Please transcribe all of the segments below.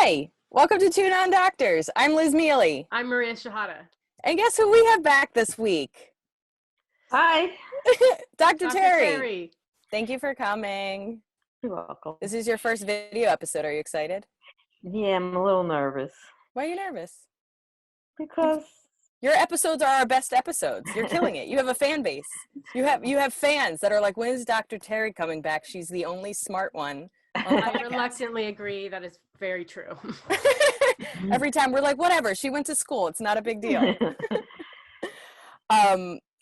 Hi, welcome to Two Non-Doctors. I'm Liz Mealy. I'm Maria Shahada. And guess who we have back this week? Hi. Dr. Dr. Terry. Thank you for coming. You're welcome. This is your first video episode. Are you excited? Yeah, I'm a little nervous. Why are you nervous? Because your episodes are our best episodes. You're killing it. You have a fan base. You have fans that are like, when is Dr. Terry coming back? She's the only smart one. I reluctantly agree. That is very true. Every time we're like, whatever, she went to school. It's not a big deal.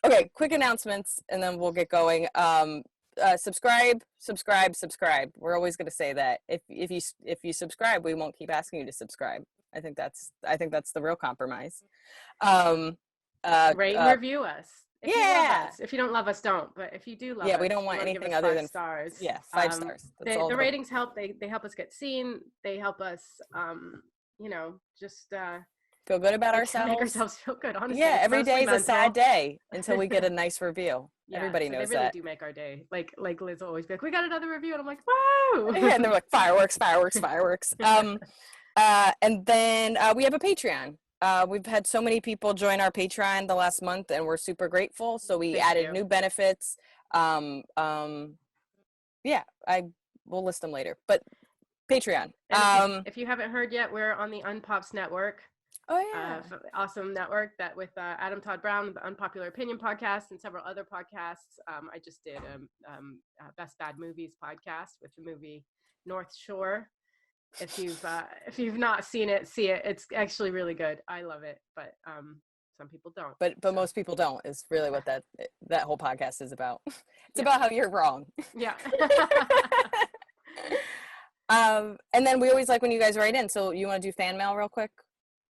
Okay, quick announcements and then we'll get going. Subscribe. We're always going to say that. If you subscribe, we won't keep asking you to subscribe. I think that's the real compromise. Rate and review us. If you love us. If you don't love us, don't. But if you do love us, we don't want anything other than stars. Yeah, 5 stars. The ratings help. They help us get seen. They help us, just feel good about ourselves. Make ourselves feel good. Honestly, yeah. Every day is a sad day until we get a nice review. Yeah, everybody knows that. They really do make our day. Like Liz will always be like, "We got another review," and I'm like, "Whoa!" Yeah, and they're like, "Fireworks." And then we have a Patreon. We've had so many people join our Patreon the last month, and we're super grateful. So we added new benefits. We'll list them later. But Patreon. If you haven't heard yet, we're on the Unpops Network. Oh yeah, awesome network that with Adam Todd Brown, the Unpopular Opinion podcast, and several other podcasts. I just did a Best Bad Movies podcast with the movie North Shore. If you've not seen it, see it. It's actually really good. I love it, but some people don't. But most people don't is really what that whole podcast is about. It's about how you're wrong. Yeah. And then we always like when you guys write in. So you want to do fan mail real quick,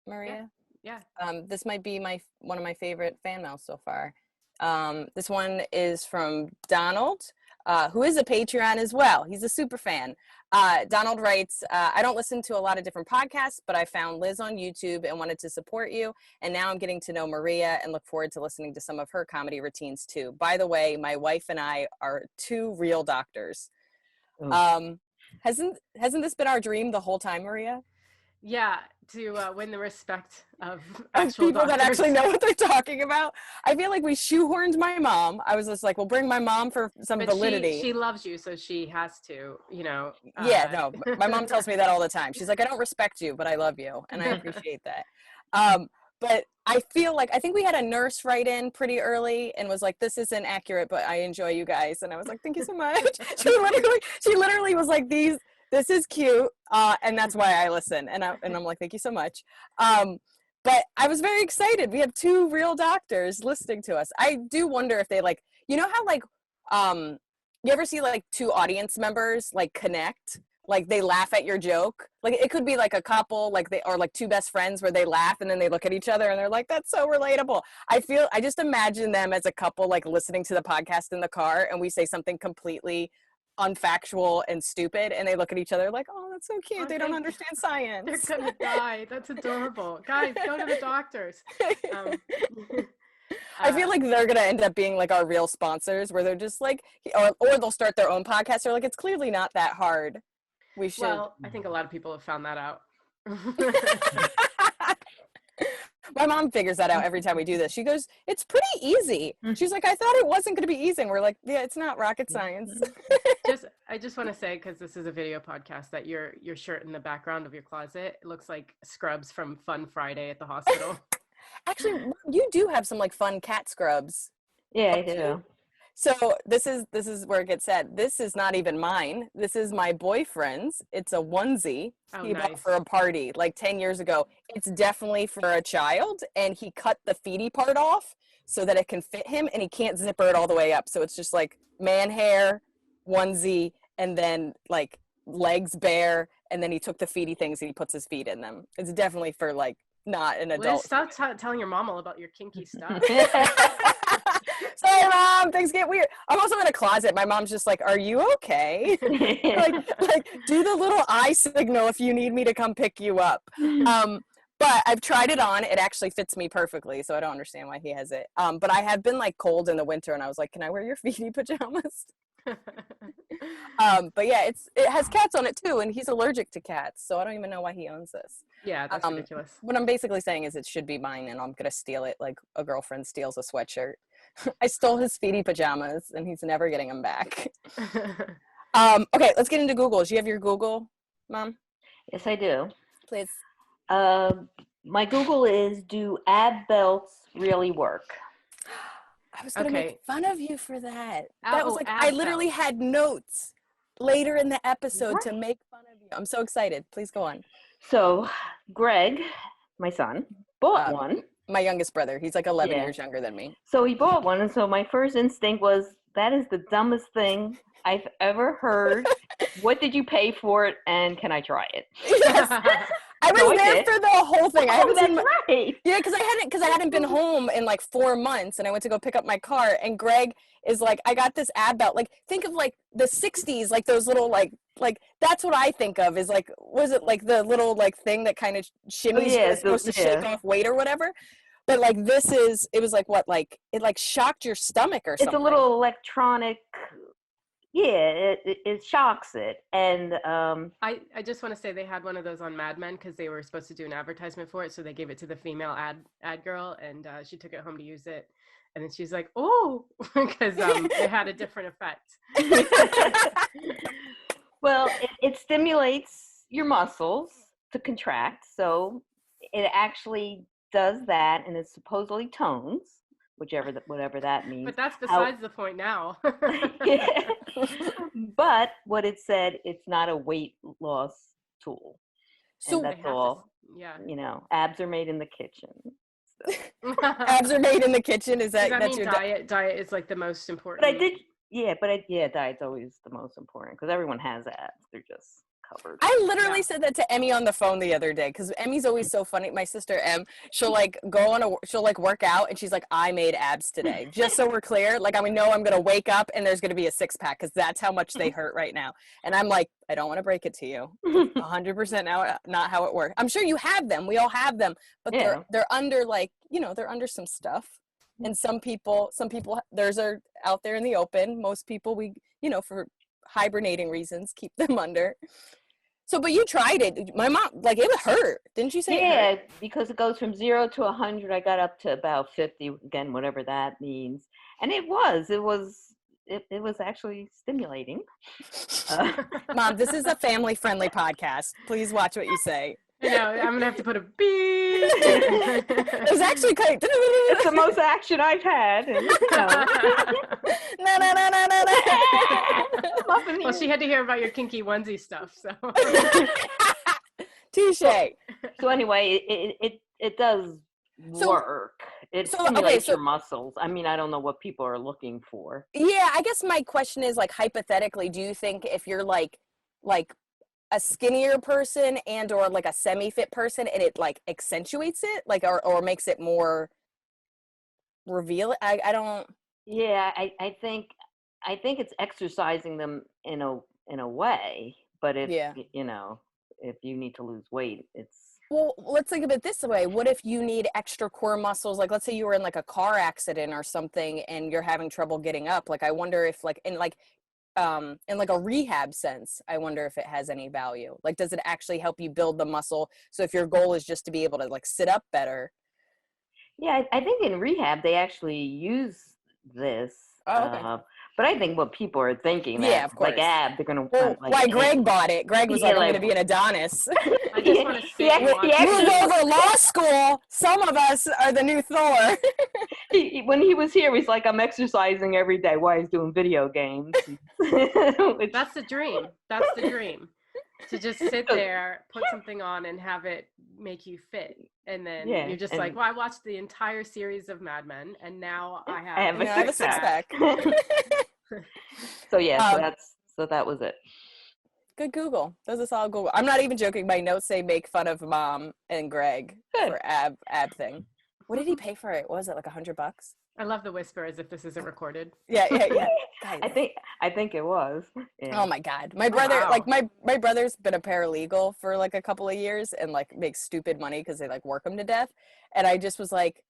Maria? Yeah. This might be one of my favorite fan mails so far. This one is from Donald, who is a Patreon as well. He's a super fan. Donald writes, I don't listen to a lot of different podcasts, but I found Liz on YouTube and wanted to support you. And now I'm getting to know Maria and look forward to listening to some of her comedy routines too. By the way, my wife and I are 2 real doctors. Oh. Hasn't this been our dream the whole time, Maria? Yeah, to win the respect of actual people doctors. That actually know what they're talking about. I feel like we shoehorned my mom. I was just like, we'll bring my mom for some validity. She loves you, so she has to, Yeah, no, my mom tells me that all the time. She's like, I don't respect you, but I love you, and I appreciate that. But I think we had a nurse write in pretty early and was like, this isn't accurate, but I enjoy you guys. And I was like, thank you so much. She literally was like, this is cute, and that's why I listen. And I'm like, thank you so much. But I was very excited. We have 2 real doctors listening to us. I do wonder if they how you ever see 2 audience members connect? They laugh at your joke. It could be a couple, they are 2 best friends where they laugh and then they look at each other and they're like, that's so relatable. I just imagine them as a couple, listening to the podcast in the car, and we say something completely unfactual and stupid, and they look at each other like, oh, that's so cute. They don't understand science. They're gonna die. That's adorable. Guys, go to the doctors. I feel like they're gonna end up being our real sponsors, where they're just or they'll start their own podcast. They're like, it's clearly not that hard. We should. Well, I think a lot of people have found that out. My mom figures that out every time we do this. She goes, it's pretty easy. She's like, I thought it wasn't going to be easy. And we're like, yeah, it's not rocket science. I just want to say, because this is a video podcast, that your shirt in the background of your closet, it looks like Scrubs from Fun Friday at the hospital. Actually, you do have some fun cat scrubs. Yeah, I do. So this is where it gets said. This is not even mine. This is my boyfriend's. It's a onesie he bought for a party 10 years ago. It's definitely for a child, and he cut the feety part off so that it can fit him, and he can't zipper it all the way up. So it's just man hair, onesie, and then legs bare, and then he took the feety things and he puts his feet in them. It's definitely for not an adult. Liz, stop telling your mom all about your kinky stuff. Sorry, Mom, things get weird. I'm also in a closet. My mom's just like, are you okay? Do the little eye signal if you need me to come pick you up. But I've tried it on. It actually fits me perfectly, so I don't understand why he has it. But I have been cold in the winter, and I was like, can I wear your feety pajamas? But yeah, it has cats on it too, and he's allergic to cats, so I don't even know why he owns this. Yeah, that's ridiculous. What I'm basically saying is it should be mine, and I'm gonna steal it like a girlfriend steals a sweatshirt. I stole his Speedy pajamas, and he's never getting them back. Okay, let's get into Google. Do you have your Google, Mom? Yes, I do. Please. My Google is, do ab belts really work? I was gonna Okay. make fun of you for that. Oh, That was like ab I literally belts. had notes later in the episode to Right. make fun of you. I'm so excited. Please go on. So Greg, my son, bought one. My youngest brother. He's like 11 Yeah. years younger than me. So he bought one, and so my first instinct was, that is the dumbest thing I've ever heard. What did you pay for it, and can I try it? Yes. I was So I there did. for the whole thing. I Oh, haven't that's seen right. Yeah, because I hadn't been home in like 4 months, and I went to go pick up my car, and Greg is like, I got this ab belt. Like, think of like the 60s, like those little like that's what I think of is like, was it like the little like thing that kind of shimmies you, yeah, it's supposed to shake off weight or whatever. But like it was like what, like it like shocked your stomach or something. It's a little electronic. Yeah, it shocks it, and I just want to say they had one of those on Mad Men because they were supposed to do an advertisement for it, so they gave it to the female ad girl, and she took it home to use it, and then she's like, "Oh," because it had a different effect. well, it stimulates your muscles to contract, so it actually does that, and it supposedly tones, whatever that means. But that's besides the point now. Yeah. But what it said, it's not a weight loss tool. So and that's all. Yeah. You know, abs are made in the kitchen. So. Abs are made in the kitchen. Is that Does that that's mean your diet is like the most important? But I did, yeah, diet's always the most important because everyone has abs. They're just covered. I literally said that to Emmy on the phone the other day because Emmy's always so funny. My sister Em, she'll like she'll like work out and she's like, I made abs today. Just so we're clear, like I know I'm gonna wake up and there's gonna be a 6-pack because that's how much they hurt right now. And I'm like, I don't want to break it to you. 100% now, not how it works. I'm sure you have them. We all have them, but they're under like they're under some stuff. And some people, theirs are out there in the open. Most people, we for hibernating reasons, keep them under. So, but you tried it. My mom, like, it would hurt. Didn't you say it hurt? Yeah, because it goes from 0 to 100. I got up to about 50, again, whatever that means. And it was actually stimulating. Mom, this is a family-friendly podcast. Please watch what you say. I know, I'm going to have to put a beep. It was actually kind of... It's the most action I've had. And, no. Well, she had to hear about your kinky onesie stuff, so. Touche. So anyway, it does work. It stimulates your muscles. I mean, I don't know what people are looking for. Yeah, I guess my question is, like, hypothetically, do you think if you're like a skinnier person and or like a semi-fit person and it like accentuates it, like or makes it more reveal? I don't. Yeah, I think it's exercising them in a way, but if if you need to lose weight, it's. Well, let's think of it this way. What if you need extra core muscles? Like, let's say you were in like a car accident or something and you're having trouble getting up. Like, I wonder if like in like a rehab sense, I wonder if it has any value. Like, does it actually help you build the muscle? So if your goal is just to be able to like sit up better. Yeah, I think in rehab they actually use this. Oh, okay. But I think what people are thinking, yeah, of course. Like ab, they're gonna. Well, like, why Greg bought it? Greg was like, I'm going to be an Adonis. I just want to say, move over law school. Some of us are the new Thor. When he was here, he's like, I'm exercising every day while he's doing video games. That's the dream. That's the dream. To just sit there, put something on, and have it make you fit, and then you're just like, well, I watched the entire series of Mad Men, and now I have a six-pack. So yeah, so that was it. Good Google. Those are all Google. I'm not even joking. My notes say make fun of Mom and Greg for ab thing. What did he pay for it? What was it, like $100? I love the whisper as if this isn't recorded. Yeah. I think it was. Yeah. Oh my God. My brother, like my brother's been a paralegal for like a couple of years and like makes stupid money because they like work him to death. And I just was like,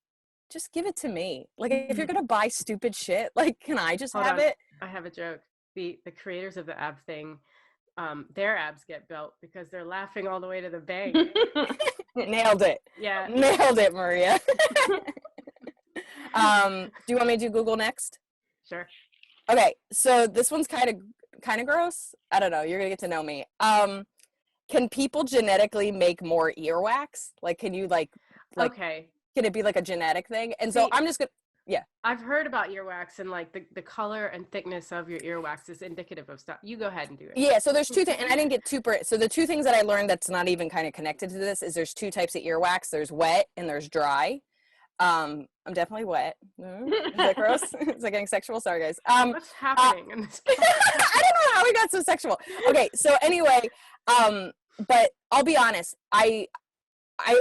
just give it to me. Like if you're going to buy stupid shit, like, can I just have it? I have a joke. the creators of the ab thing, their abs get built because they're laughing all the way to the bank. Nailed it. Yeah. Nailed it, Maria. Do you want me to do Google next? Sure. Okay, so this one's kind of gross. I don't know. You're gonna get to know me. Can people genetically make more earwax? Like, can you like okay. Can it be like a genetic thing? And so I'm just gonna. Yeah. I've heard about earwax, and like the color and thickness of your earwax is indicative of stuff. You go ahead and do it. Yeah, so there's two things, and I didn't get so the two things that I learned that's not even kind of connected to this is there's two types of earwax. There's wet and there's dry. I'm definitely wet. Is that gross? Is that getting sexual? Sorry, guys. What's happening in this? I don't know how we got so sexual. Okay, so anyway, but I'll be honest. I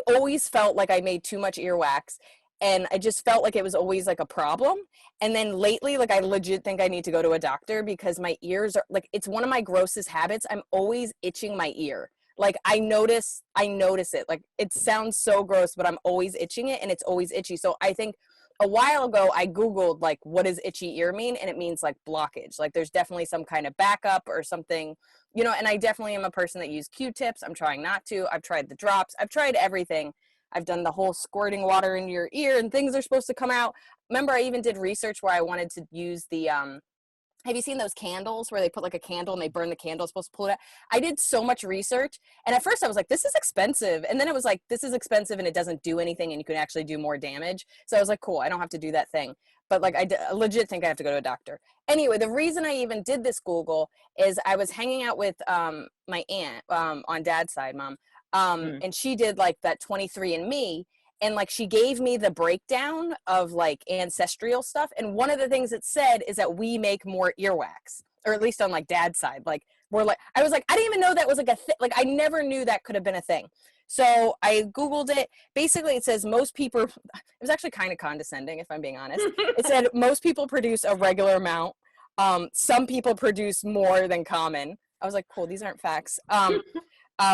always felt like I made too much earwax, and I just felt like it was always like a problem. And then lately, like I legit think I need to go to a doctor because my ears are like, it's one of my grossest habits. I'm always itching my ear. Like I notice it. Like it sounds so gross, but I'm always itching it and it's always itchy. So I think a while ago I Googled like, what does itchy ear mean? And it means like blockage. Like there's definitely some kind of backup or something, you know, and I definitely am a person that use Q-tips. I'm trying not to. I've tried the drops. I've tried everything. I've done the whole squirting water into your ear and things are supposed to come out. Remember, I even did research where I wanted to use the, have you seen those candles where they put like a candle and they burn the candle, supposed to pull it out? I did so much research. And at first I was like, this is expensive. And then it was like, this is expensive and it doesn't do anything and you can actually do more damage. So I was like, cool, I don't have to do that thing. But like, I legit think I have to go to a doctor. Anyway, the reason I even did this Google is I was hanging out with my aunt on dad's side, mom. And she did like that 23andMe, and like she gave me the breakdown of like ancestral stuff, and one of the things it said is that we make more earwax, or at least on like dad's side. Like we're like, I was like, I didn't even know that was like a thing. Like I never knew that could have been a thing. So I Googled it. Basically it says most people, it was actually kind of condescending if I'm being honest. It said most people produce a regular amount. Some people produce more than common. I was like, cool, these aren't facts.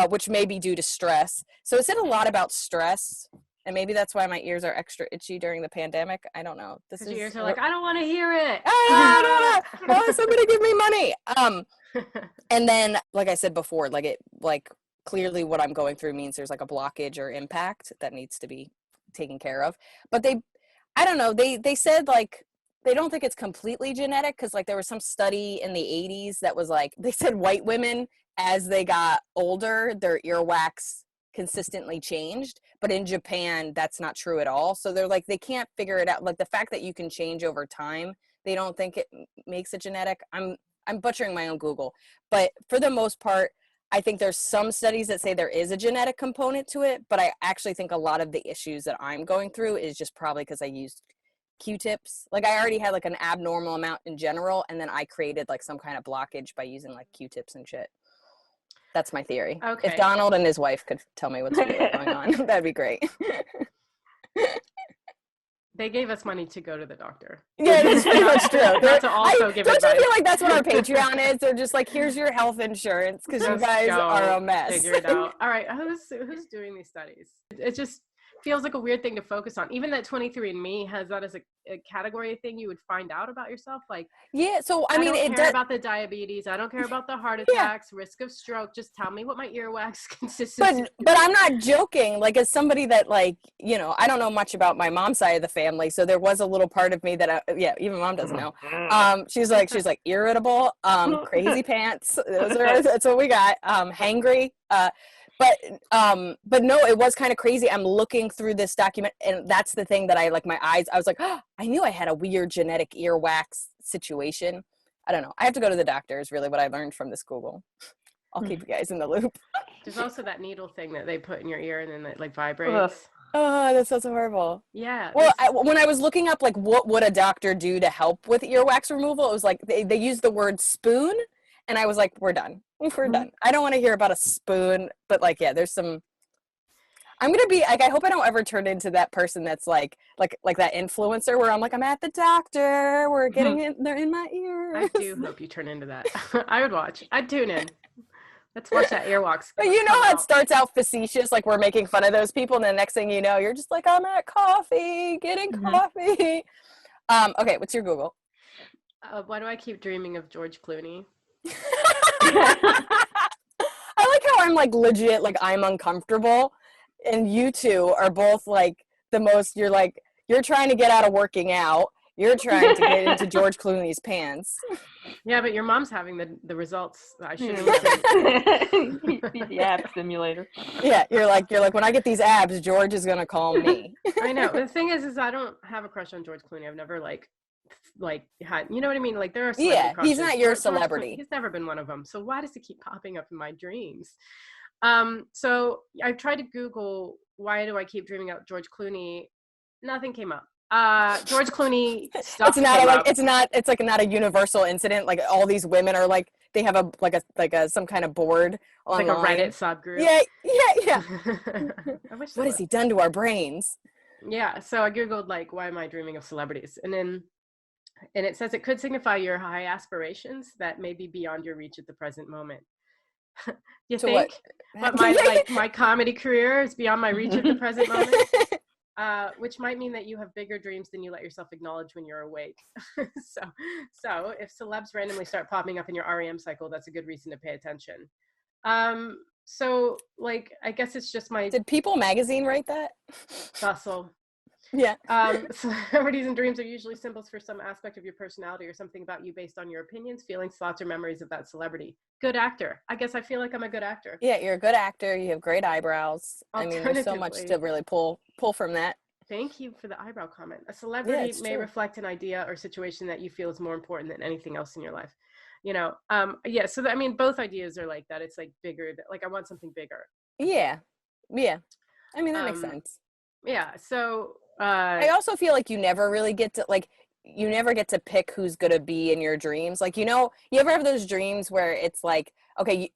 Which may be due to stress. So it said a lot about stress, and maybe that's why my ears are extra itchy during the pandemic. I don't know. This is, your ears are like, I don't want to hear it. I don't know. Somebody give me money. And then, like I said before, like clearly what I'm going through means there's like a blockage or impact that needs to be taken care of. But I don't know. They said like, they don't think it's completely genetic because like there was some study in the 80s that was like, they said white women, as they got older, their earwax consistently changed. But in Japan, that's not true at all. So they're like, they can't figure it out. Like the fact that you can change over time, they don't think it makes it genetic. I'm butchering my own Google. But for the most part, I think there's some studies that say there is a genetic component to it. But I actually think a lot of the issues that I'm going through is just probably because I used Q-tips. Like I already had like an abnormal amount in general. And then I created like some kind of blockage by using like Q-tips and shit. That's my theory. Okay. If Donald and his wife could tell me what's really going on, that'd be great. They gave us money to go to the doctor. Yeah, that's pretty much true. Not to also give advice. Don't you feel like that's what our Patreon is? They're just like, here's your health insurance because you guys are a mess. Figure it out. All right, who's doing these studies? It just feels like a weird thing to focus on. Even that 23andMe has that as a category thing you would find out about yourself. Like, yeah, so I mean, don't care about the diabetes. I don't care about the heart attacks, risk of stroke. Just tell me what my earwax consists of. But I'm not joking. Like, as somebody that, like, you know, I don't know much about my mom's side of the family, so there was a little part of me that, even mom doesn't know. She's like irritable, crazy pants. That's what we got. Hangry. But no, it was kind of crazy. I'm looking through this document, and that's the thing that I like my eyes. I was like, oh, I knew I had a weird genetic earwax situation. I don't know. I have to go to the doctor is really what I learned from this Google. I'll keep you guys in the loop. There's also that needle thing that they put in your ear and then it like vibrates. Oh, that sounds horrible. Yeah. Well, when I was looking up like what would a doctor do to help with earwax removal, it was like they used the word spoon. And I was like, we're done. We're done. I don't want to hear about a spoon. But like, yeah, there's some. I'm going to be like, I hope I don't ever turn into that person that's like that influencer where I'm like, I'm at the doctor. We're getting it. They're in my ear. I do hope you turn into that. I would watch. I'd tune in. Let's watch that earwax. But you know how it starts out facetious, like we're making fun of those people. And the next thing you know, you're just like, I'm at coffee, getting coffee. Okay, what's your Google? Why do I keep dreaming of George Clooney? I like how I'm like legit, like I'm uncomfortable, and you two are both like the most. You're like you're trying to get out of working out. You're trying to get into George Clooney's pants. Yeah, but your mom's having the results that I should be having. The app simulator. Yeah, you're like when I get these abs, George is gonna call me. I know. The thing is I don't have a crush on George Clooney. I've never like had, you know what I mean? Like there are celebrity crushes. He's not your George celebrity. He's never been one of them. So why does he keep popping up in my dreams? So I tried to Google why do I keep dreaming out George Clooney. Nothing came up. George Clooney stuff. It's like not a universal incident. Like all these women are like they have a some kind of board online. Like a Reddit subgroup. Yeah. I wish what has he done to our brains? Yeah, so I Googled like why am I dreaming of celebrities? And it says it could signify your high aspirations that may be beyond your reach at the present moment. You so think? But my comedy career is beyond my reach at the present moment. Which might mean that you have bigger dreams than you let yourself acknowledge when you're awake. so if celebs randomly start popping up in your REM cycle, that's a good reason to pay attention. So like I guess it's just my Did People magazine write that? Bustle. Yeah. Celebrities and dreams are usually symbols for some aspect of your personality or something about you based on your opinions, feelings, thoughts, or memories of that celebrity. Good actor. I guess I feel like I'm a good actor. Yeah, you're a good actor. You have great eyebrows. I mean, there's so much to really pull from that. Thank you for the eyebrow comment. A celebrity may reflect an idea or situation that you feel is more important than anything else in your life. You know, so I mean, both ideas are like that. It's like bigger, like I want something bigger. Yeah. I mean, that makes sense. Yeah. So I also feel like you never really get to pick who's going to be in your dreams. Like, you know, you ever have those dreams where it's like, okay,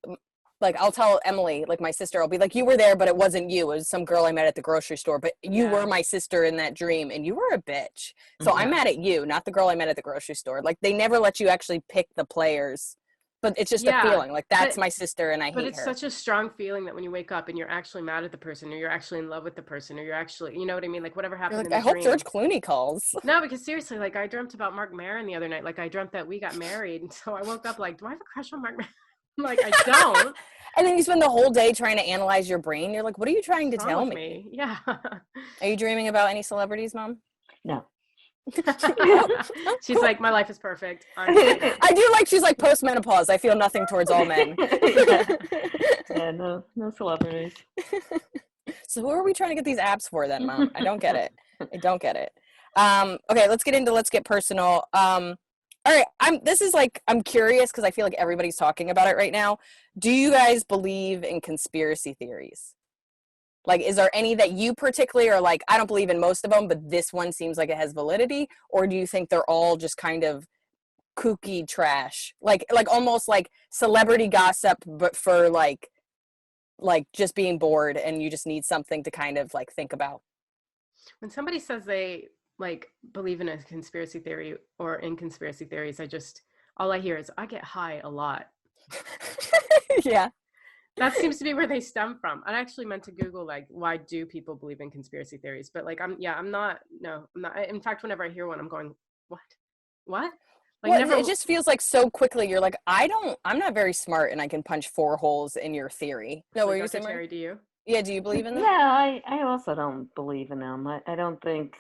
like I'll tell Emily, like my sister, I'll be like, you were there, but it wasn't you. It was some girl I met at the grocery store, but you were my sister in that dream and you were a bitch. So I'm mad at you, not the girl I met at the grocery store. Like they never let you actually pick the players, but it's just a feeling like that's my sister and I hate her. But it's such a strong feeling that when you wake up and you're actually mad at the person or you're actually in love with the person or you're actually, you know what I mean? Like whatever happened in the I hope George Clooney calls. No, because seriously, like I dreamt about Mark Maron the other night. Like I dreamt that we got married. And so I woke up like, do I have a crush on Mark Maron? Like I don't. And then you spend the whole day trying to analyze your brain. You're like, what are you trying to tell me? Yeah. Are you dreaming about any celebrities, Mom? No. She's like, my life is perfect. I do like she's like post-menopause. I feel nothing towards all men. Yeah, no celebrities. So who are we trying to get these apps for then, Mom? I don't get it. Okay, let's get personal. All right, I'm curious because I feel like everybody's talking about it right now. Do you guys believe in conspiracy theories? Like, is there any that you particularly are like, I don't believe in most of them, but this one seems like it has validity? Or do you think they're all just kind of kooky trash? Like almost like celebrity gossip, but for like just being bored and you just need something to kind of like think about? When somebody says they like believe in a conspiracy theory or in conspiracy theories, all I hear is I get high a lot. Yeah. That seems to be where they stem from. I actually meant to Google like why do people believe in conspiracy theories, but like I'm not. In fact, whenever I hear one, I'm going, what? Like it just feels like so quickly you're like, I'm not very smart and I can punch 4 holes in your theory. No, were you saying? Terry, do you? Yeah, do you believe in them? No, I also don't believe in them. I don't think.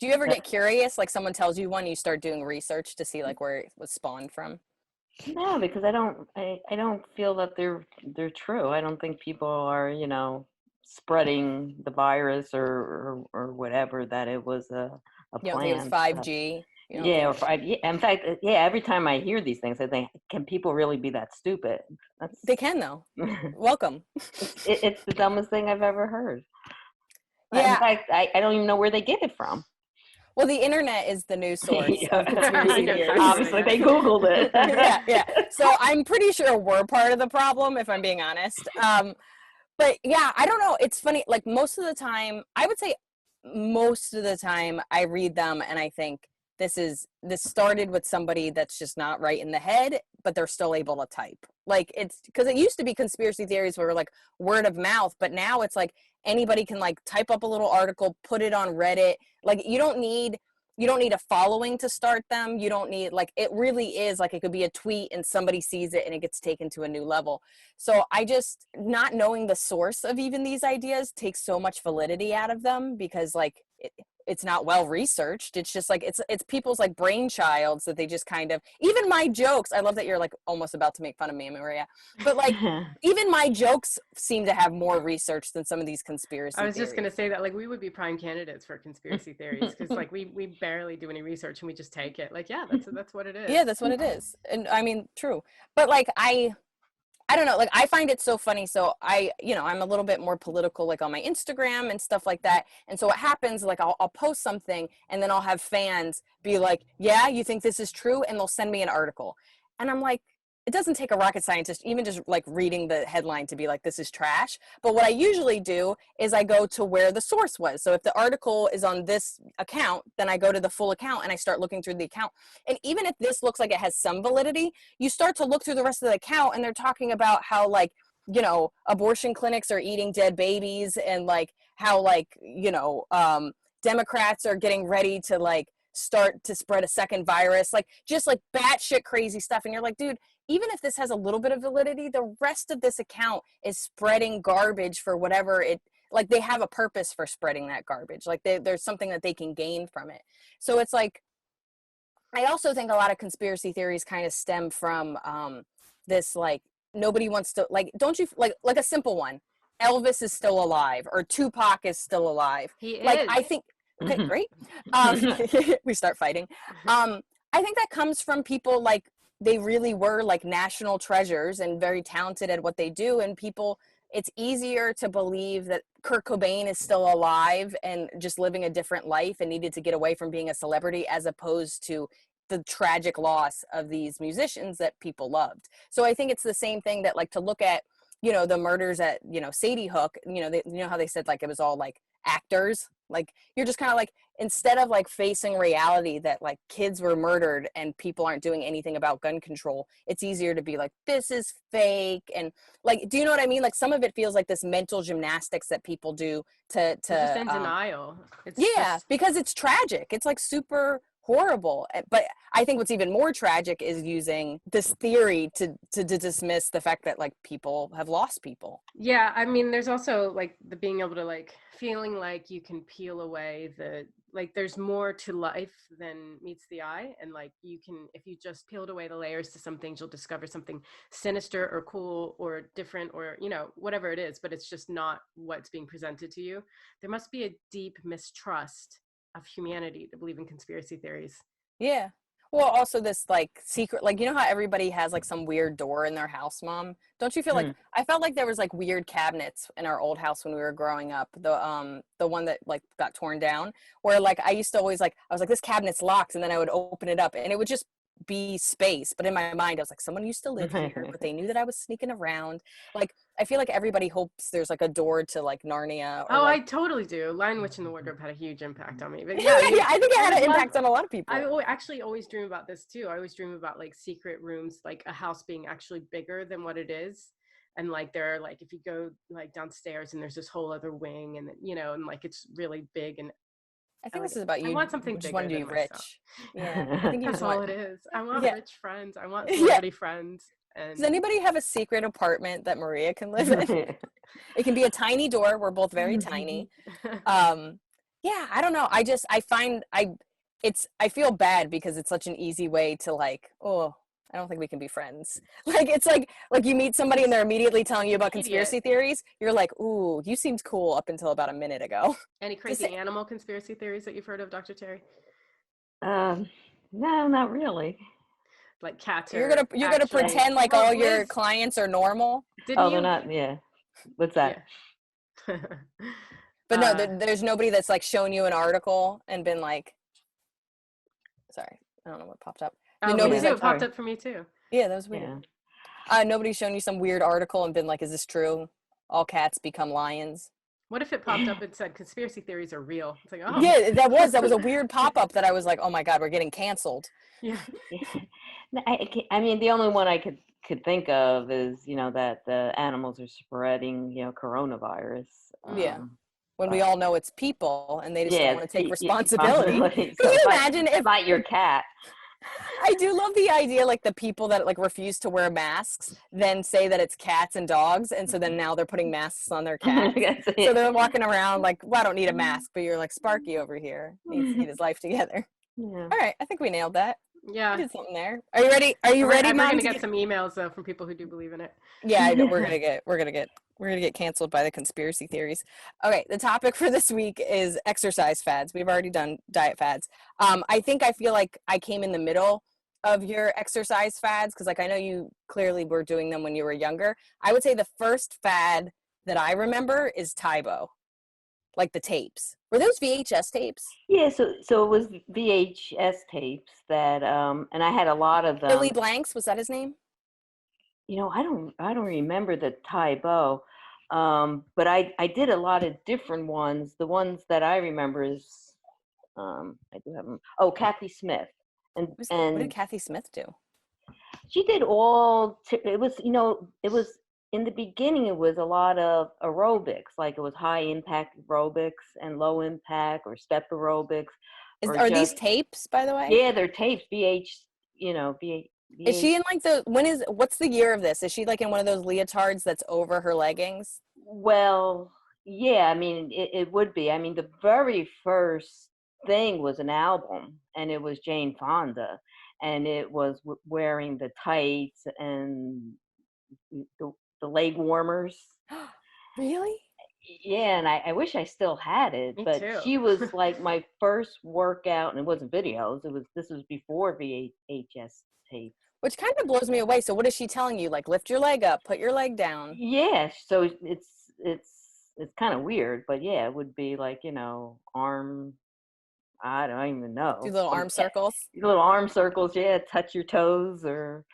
Do you ever get curious? Like someone tells you one, you start doing research to see like where it was spawned from? No, because I don't feel that they're true. I don't think people are, spreading the virus or whatever, that it was a plan. It was 5G. Yeah, or 5G. In fact, every time I hear these things, I think, can people really be that stupid? They can, though. Welcome. It's the dumbest thing I've ever heard. Yeah. In fact, I don't even know where they get it from. Well, the internet is the news source. Obviously, they Googled it. Yeah. So I'm pretty sure we're part of the problem, if I'm being honest. But yeah, I don't know. It's funny. Like most of the time, I would say most of the time I read them and I think this started with somebody that's just not right in the head, but they're still able to type. Like it's because it used to be conspiracy theories were like word of mouth, but now it's like anybody can like type up a little article, put it on Reddit. Like you don't need you don't need a following to start them. You don't need, like, it really is like, it could be a tweet and somebody sees it and it gets taken to a new level. So I just, not knowing the source of even these ideas takes so much validity out of them, because like it's not well researched. It's just like, it's people's like brainchilds that they just kind of, even my jokes, I love that you're like almost about to make fun of me, Maria, but like even my jokes seem to have more research than some of these conspiracy I was theories. just going to say that, like, we would be prime candidates for conspiracy theories, because like we barely do any research and we just take it like, yeah, that's what it is. Yeah, that's what it is. And I mean, true. But like, I don't know, like I find it so funny. So I'm a little bit more political, like on my Instagram and stuff like that. And so what happens, like I'll post something and then I'll have fans be like, yeah, you think this is true? And they'll send me an article. And I'm like, it doesn't take a rocket scientist, even just like reading the headline, to be like, this is trash. But what I usually do is I go to where the source was. So if the article is on this account, then I go to the full account and I start looking through the account. And even if this looks like it has some validity, you start to look through the rest of the account and they're talking about how, like, abortion clinics are eating dead babies, and like how, like, Democrats are getting ready to like start to spread a second virus, like just like batshit crazy stuff. And you're like, dude, even if this has a little bit of validity, the rest of this account is spreading garbage for whatever it, like they have a purpose for spreading that garbage. Like there's something that they can gain from it. So it's like, I also think a lot of conspiracy theories kind of stem from this, like, nobody wants to, like, don't you, like a simple one, Elvis is still alive, or Tupac is still alive. He Like, is. I think, okay, great. We start fighting. I think that comes from people, like, they really were like national treasures and very talented at what they do, and people, it's easier to believe that Kurt Cobain is still alive and just living a different life and needed to get away from being a celebrity, as opposed to the tragic loss of these musicians that people loved. So I think it's the same thing, that like, to look at, the murders at, Sadie Hook, how they said like it was all like actors, like you're just kind of like, instead of like facing reality that like kids were murdered and people aren't doing anything about gun control, it's easier to be like, this is fake. And like, do you know what I mean? Like, some of it feels like this mental gymnastics that people do to They're just in denial. because it's tragic. It's like super horrible. But I think what's even more tragic is using this theory to dismiss the fact that like people have lost people. Yeah, I mean, there's also like the being able to like feeling like you can peel away the, like, there's more to life than meets the eye, and like you can, if you just peeled away the layers to some things, you'll discover something sinister or cool or different, or whatever it is, but it's just not what's being presented to you. There must be a deep mistrust of humanity to believe in conspiracy theories. Yeah. Well, also this like secret, like, how everybody has like some weird door in their house, Mom? Don't you feel like, I felt like there was like weird cabinets in our old house when we were growing up, the one that like got torn down, where like I used to always like, I was like, this cabinet's locked, and then I would open it up and it would just be space. But in my mind I was like, someone used to live here, but they knew that I was sneaking around. Like, I feel like everybody hopes there's like a door to like Narnia. Or I totally do. Lion Witch in the Wardrobe had a huge impact on me. But yeah, I think it had an impact on a lot of people. I actually always dream about this too. I always dream about like secret rooms, like a house being actually bigger than what it is. And like there are like, if you go like downstairs and there's this whole other wing, and and like it's really big. And I think this is about you. I want something just bigger want to be than rich. myself. Yeah, I think you That's just want all it is. I want rich friends. I want Yeah. celebrity friends. And Does anybody have a secret apartment that Maria can live in? It can be a tiny door. We're both very tiny. Yeah, I don't know. I feel bad because it's such an easy way to like, oh, I don't think we can be friends. Like, it's like you meet somebody and they're immediately telling you about conspiracy theories. You're like, ooh, you seemed cool up until about a minute ago. Any crazy animal conspiracy theories that you've heard of, Dr. Terry? No, not really. Like cats. You're gonna pretend like all your clients are normal. They're not. Yeah. What's that? Yeah. But no, there's nobody that's like shown you an article and been like, sorry, I don't know what popped up. Oh, nobody's it popped up for me too. Yeah, that was weird. Yeah. Nobody's shown you some weird article and been like, is this true? All cats become lions. What if it popped up and said conspiracy theories are real? It's like, oh. Yeah, that was a weird pop-up that I was like, oh my God, we're getting canceled. Yeah. I mean, the only one I could think of is, that the animals are spreading, coronavirus. Yeah. when we all know it's people and they just don't Yeah, want to take yeah, responsibility. responsibility. Can So you it's imagine if not your cat. I do love the idea, like the people that like refuse to wear masks, then say that it's cats and dogs, and so then now they're putting masks on their cats. That's So it. they're walking around like, well, I don't need a mask, but you're like Sparky over here needs to get his life together. Yeah. All right, I think we nailed that. Yeah. We did something there. Are you ready? Are you ready, We're Mom? gonna get some emails though from people who do believe in it. Yeah, I know. We're gonna get canceled by the conspiracy theories. Okay, the topic for this week is exercise fads. We've already done diet fads. I feel like I came in the middle of your exercise fads because, like, I know you clearly were doing them when you were younger. I would say the first fad that I remember is Tybo, like the tapes. Were those VHS tapes? Yeah, so it was VHS tapes that and I had a lot of Billy them. Blanks, was that his name? I don't remember the Tybo. But I did a lot of different ones. The ones that I remember is I do have them. Oh, Kathy Smith. What did And Kathy Smith do? she did all it was, it was in the beginning it was a lot of aerobics, like it was high impact aerobics and low impact or step aerobics or Are these just tapes, by the way? yeah, they're tapes, VH. Is she in like what's the year of this? Is she like in one of those leotards that's over her leggings? Well, yeah, I mean, it would be. I mean, the very first thing was an album, and it was Jane Fonda, and it was wearing the tights and the leg warmers. Really? Yeah, and I wish I still had it, Me but too. she was like my first workout, and it wasn't videos. This was before VHS tapes. Which kind of blows me away. So what is she telling you? Like lift your leg up, put your leg down. Yeah, so it's kind of weird, but yeah, it would be like, arm, I don't even Do know. little arm circles. Little arm circles, yeah, touch your toes or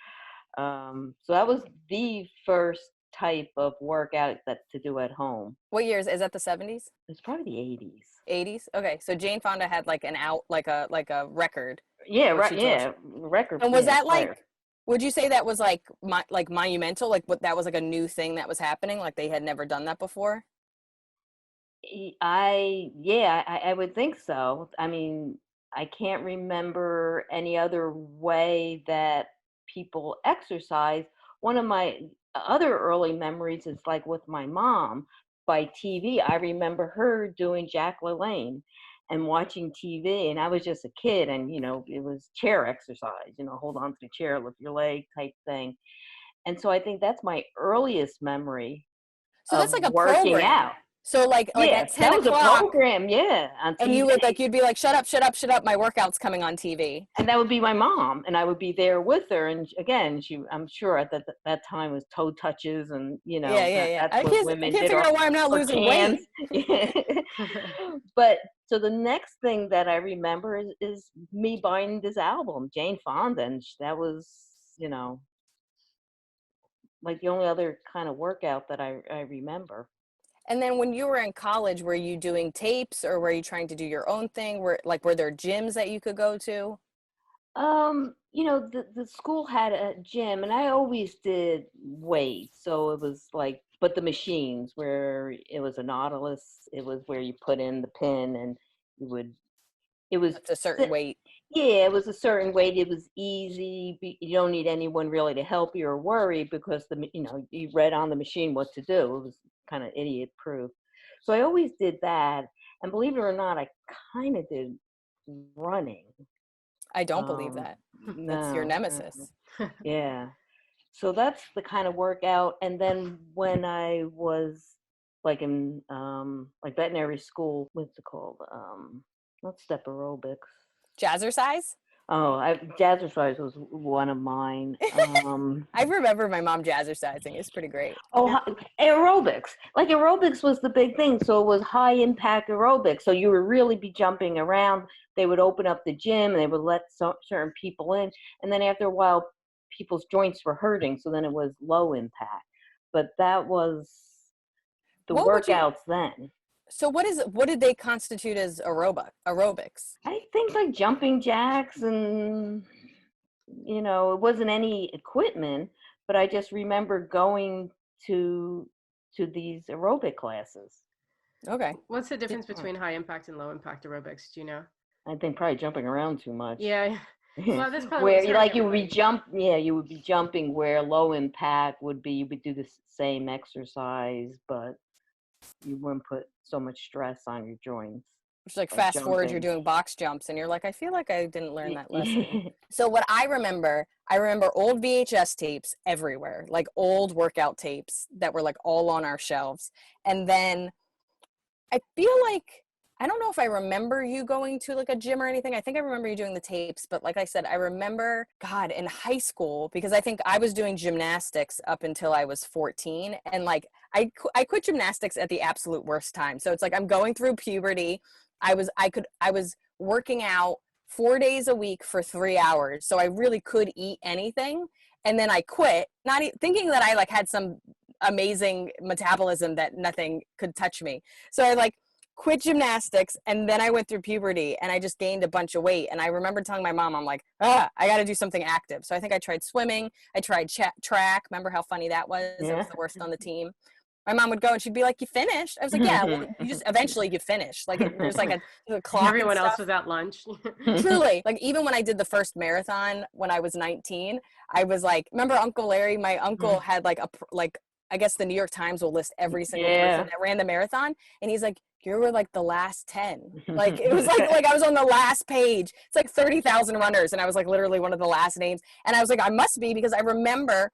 so that was the first type of workout that to do at home. What years? Is that the 70s? It's probably the 80s. 80s? Okay. So Jane Fonda had like an out like a record Yeah, where right, she told. yeah, record, And was yeah, that player. like, would you say that was like monumental? Like what that was like a new thing that was happening? Like they had never done that before? I would think so. I mean, I can't remember any other way that people exercise. One of my other early memories is like with my mom by TV. I remember her doing Jack LaLanne and watching TV, and I was just a kid, and it was chair exercise. Hold on to the chair, lift your leg type thing. And so I think that's my earliest memory So of that's like a working program. out. So like Yeah, at 10 that was a o'clock, program, yeah, on and TV. you'd be like, shut up, shut up, shut up. My workout's coming on TV. And that would be my mom, and I would be there with her. And again, I'm sure at that time was toe touches, and Yeah. that's I what can't, I women can't did, figure out why I'm not or losing cans. weight. But so the next thing that I remember is me buying this album, Jane Fonda, and that was, like the only other kind of workout that I remember. And then when you were in college, were you doing tapes or were you trying to do your own thing? Were there gyms that you could go to? The school had a gym, and I always did weights. So it was like, but the machines where it was a Nautilus, it was where you put in the pin and you would, it was, That's a certain weight. yeah, it was a certain weight. It was easy. You don't need anyone really to help you or worry because you read on the machine what to do. It was kind of idiot proof. So I always did that. And believe it or not, I kind of did running. I don't believe that. That's your No, nemesis. yeah. So that's the kind of workout. And then when I was like in like veterinary school, what's it called? Not step aerobics. Jazzercise? Oh, jazzercise was one of mine. I remember my mom jazzercising. It's pretty great. Oh, aerobics. Like aerobics was the big thing. So it was high impact aerobics. So you would really be jumping around. They would open up the gym and they would let certain people in. And then after a while, people's joints were hurting. So then it was low impact. But that was the workouts then. So what did they constitute as aerobics? I think like jumping jacks and, it wasn't any equipment, but I just remember going to these aerobic classes. Okay. What's the difference between high impact and low impact aerobics? Do you know? I think probably jumping around too much. Yeah. Well, that's probably Where what's you hurting like you would be everybody. you would be jumping where low impact would be you would do the same exercise, but you wouldn't put so much stress on your joints. It's like Like fast forward, you're jumping. doing box jumps, and you're like, I feel like I didn't learn that lesson. Yeah. So what I remember old VHS tapes everywhere, like old workout tapes that were like all on our shelves. And then I feel like, I don't know if I remember you going to like a gym or anything. I think I remember you doing the tapes, but like I said, I remember, God, in high school, because I think I was doing gymnastics up until I was 14. And like, I quit gymnastics at the absolute worst time. So it's like, I'm going through puberty. I was working out 4 days a week for 3 hours. So I really could eat anything. And then I quit, thinking that I like had some amazing metabolism that nothing could touch me. So I like quit gymnastics, and then I went through puberty and I just gained a bunch of weight. And I remember telling my mom, I'm like, I got to do something active. So I think I tried swimming. I tried track. Remember how funny that was? I was Yeah. the worst on the team. My mom would go and she'd be like, you finished? I was like, yeah, well, you just eventually you finish. Like there's like a clock Everyone and else stuff. was at lunch. Truly, like even when I did the first marathon when I was 19, I was like, remember Uncle Larry? My uncle had like I guess the New York Times will list every single person Yeah. that ran the marathon, and he's like, you were like the last 10. Like it was like I was on the last page. It's like 30,000 runners, and I was like literally one of the last names. And I was like, I must be, because I remember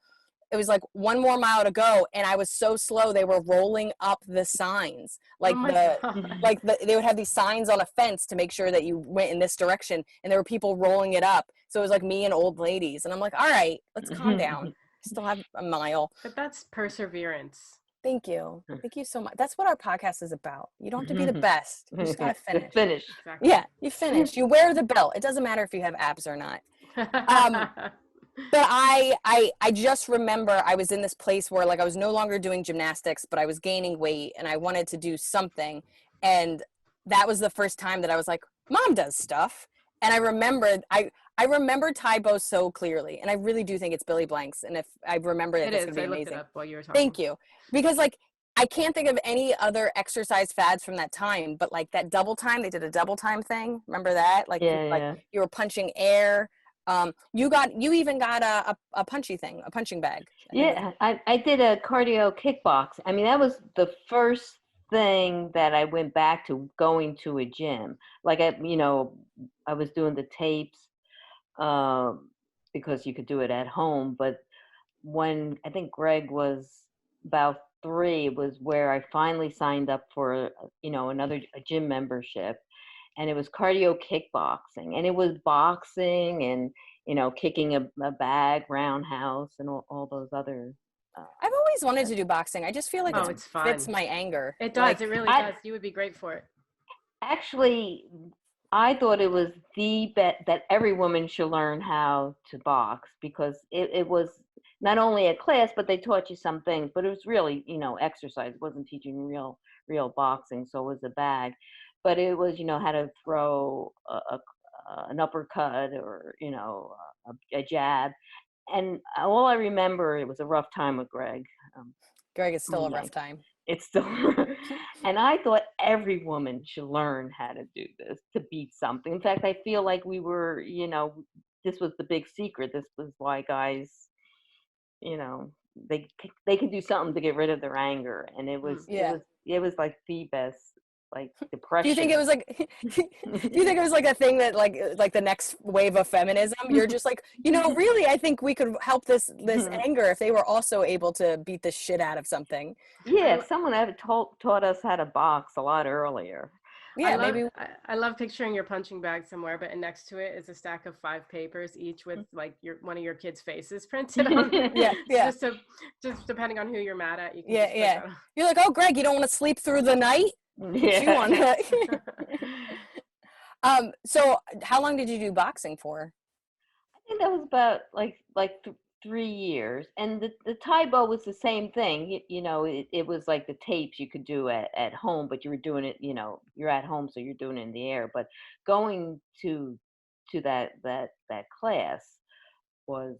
it was like one more mile to go, and I was so slow they were rolling up the signs, like Oh my God. they would have these signs on a fence to make sure that you went in this direction, and there were people rolling it up. So it was like me and old ladies, and I'm like, all right, let's calm down. I still have a mile. But that's perseverance. Thank you so much. That's what our podcast is about. You don't have to be the best, you just gotta finish. Just finish. Exactly. Yeah, you finish, you wear the belt. It doesn't matter if you have abs or not. But I just remember I was in this place where like I was no longer doing gymnastics, but I was gaining weight and I wanted to do something. And that was the first time that I was like, Mom does stuff. And I remember Tybo so clearly. And I really do think it's Billy Blanks. And if I remember it, that's is. gonna be I looked amazing. it up while you were talking. Thank you. Because like I can't think of any other exercise fads from that time, but like that double time, they did a double time thing. Remember that? Like, Yeah. you were punching air. You even got a punchy thing, a punching bag. Yeah, I did a cardio kickbox. I mean, that was the first thing that I went back to going to a gym. Like I was doing the tapes because you could do it at home. But when I think Greg was about 3, was where I finally signed up for another a gym membership, and it was cardio kickboxing, and it was boxing and kicking a bag, roundhouse, and all those other. I've always wanted to do boxing. I just feel like it's fun. fits my anger. It does. Like, it really does. You would be great for it. Actually, I thought it was the bet that every woman should learn how to box, because it was not only a class, but they taught you some things, but it was really, exercise. It wasn't teaching real boxing. So it was a bag, but it was, how to throw an uppercut or, a jab. And all I remember, it was a rough time with Greg. Greg is still a rough time. It's still, and I thought every woman should learn how to do this to beat something. In fact, I feel like we were, this was the big secret. This was why guys, they can do something to get rid of their anger, and it was like the best, like, depression. Do you think it was like? Do you think it was like a thing that like the next wave of feminism? You're just like, really, I think we could help this anger if they were also able to beat the shit out of something. Yeah, if someone had taught us how to box a lot earlier. Yeah, maybe. I love picturing your punching bag somewhere, but next to it is a stack of 5 papers, each with like one of your kids' faces printed on them. Yeah. Just depending on who you're mad at, you can. Yeah. You're like, oh, Greg, you don't want to sleep through the night? Yeah. So how long did you do boxing for? I think that was about like 3 years, and the Taibo was the same thing. It was like the tapes you could do at home, but you were doing it. You're at home, so you're doing it in the air. But going to that class was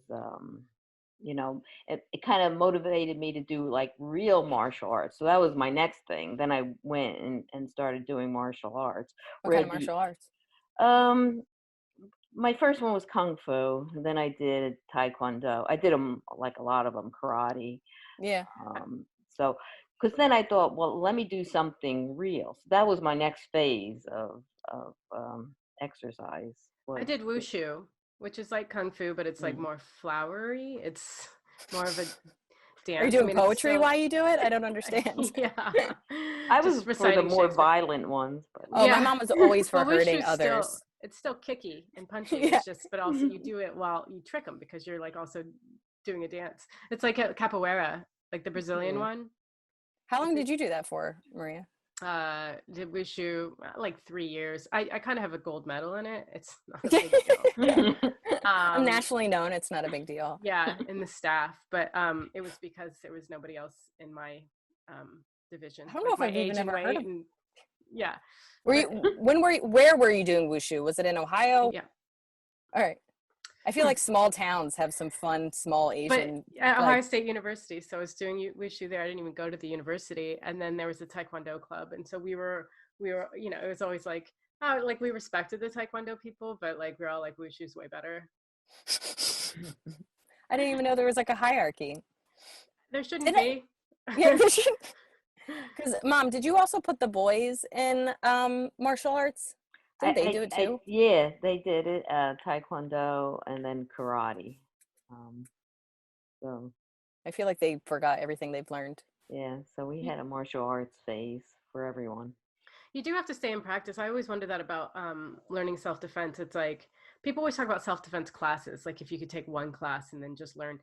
it kind of motivated me to do like real martial arts. So that was my next thing. Then I went and started doing martial arts. What Where kind I of did, martial arts? my first one was kung fu. Then I did taekwondo. I did them like a lot of them, karate. Yeah. So, because then I thought, well, let me do something real. So that was my next phase of exercise. I Was did wushu, which is like kung fu, but it's like mm. more flowery. It's more of a Are you dance. I doing mean, it's poetry still, while you do it? I don't understand. yeah, I was just for the reciting more Shakespeare. violent ones, but Oh, my Yeah. mom was always for Well, hurting wushu's others. it's still kicky and punchy. Yeah. It's just, but also you do it while you trick them because you're like also doing a dance. It's like a capoeira, like the Brazilian Yeah. one. How long did you do that for, Maria? Did wushu like 3 years. I kind of have a gold medal in it. It's not a big deal. I'm nationally known. It's not a big deal. Yeah, in the staff, but it was because there was nobody else in my division. I don't know Like if my I've even age and ever heard weight, of. and yeah. Were you? Where were you doing wushu? Was it in Ohio? Yeah. All right. I feel like small towns have some fun small But Asian. at Ohio Like, State University, so I was doing wushu there. I didn't even go to the university, and then there was a taekwondo club, and so we were, it was always like, oh, like we respected the taekwondo people, but like we're all like wushu's way better. I didn't even know there was like a hierarchy. There shouldn't Did it? be. Yeah, there should. Because Mom, did you also put the boys in martial arts? Didn't they do it too? Yeah, they did it. Taekwondo and then karate. So I feel like they forgot everything they've learned. yeah, so we had a martial arts phase for everyone. You do have to stay in practice. I always wonder that about learning self-defense. It's like people always talk about self-defense classes, like if you could take one class and then just learn.